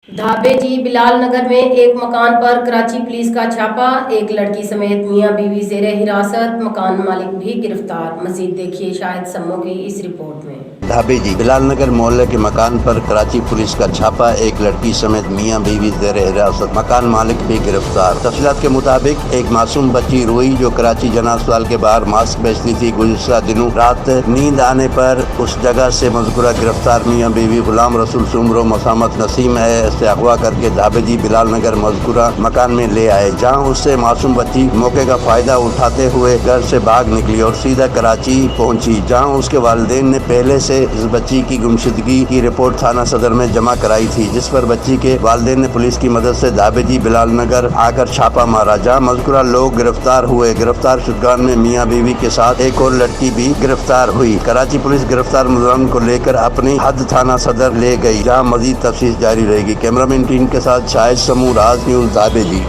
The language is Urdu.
دھابے جی بلال نگر میں ایک مکان پر کراچی پولیس کا چھاپا، ایک لڑکی سمیت میاں بیوی زیر حراست، مکان مالک بھی گرفتار۔ مزید دیکھیے شاہد سمو کی اس رپورٹ میں۔ دھابے جی بلال نگر محلے کے مکان پر کراچی پولیس کا چھاپا، ایک لڑکی سمیت میاں بیوی زیر حراست، مکان مالک بھی گرفتار۔ تفصیلات کے مطابق ایک معصوم بچی روئی جو کراچی جناح اسپتال کے باہر ماسک بیچتی تھی، گزشتہ دنوں رات نیند آنے پر اس جگہ سے مذکورہ گرفتار میاں بیوی غلام رسول سومرو مسامت نسیم ہے سے اغوا کر کے دھابے جی بلال نگر مذکورہ مکان میں لے آئے، جہاں اس سے معصوم بچی موقع کا فائدہ اٹھاتے ہوئے گھر سے بھاگ نکلی اور سیدھا کراچی پہنچی، جہاں اس کے والدین نے پہلے سے اس بچی کی گمشدگی کی رپورٹ تھانہ صدر میں جمع کرائی تھی، جس پر بچی کے والدین نے پولیس کی مدد سے دھابے جی بلال نگر آ کر چھاپا مارا، جہاں مذکورہ لوگ گرفتار ہوئے۔ گرفتار شدگان میں میاں بیوی کے ساتھ ایک اور لڑکی بھی گرفتار ہوئی۔ کراچی پولیس گرفتار ملزمان کو لے کر اپنی حد تھانہ صدر لے گئی، جہاں مزید تفتیش جاری رہے گی۔ کیمرہ مین ٹیم کے ساتھ شاہد سمو، راز نیوز، دھابے جی۔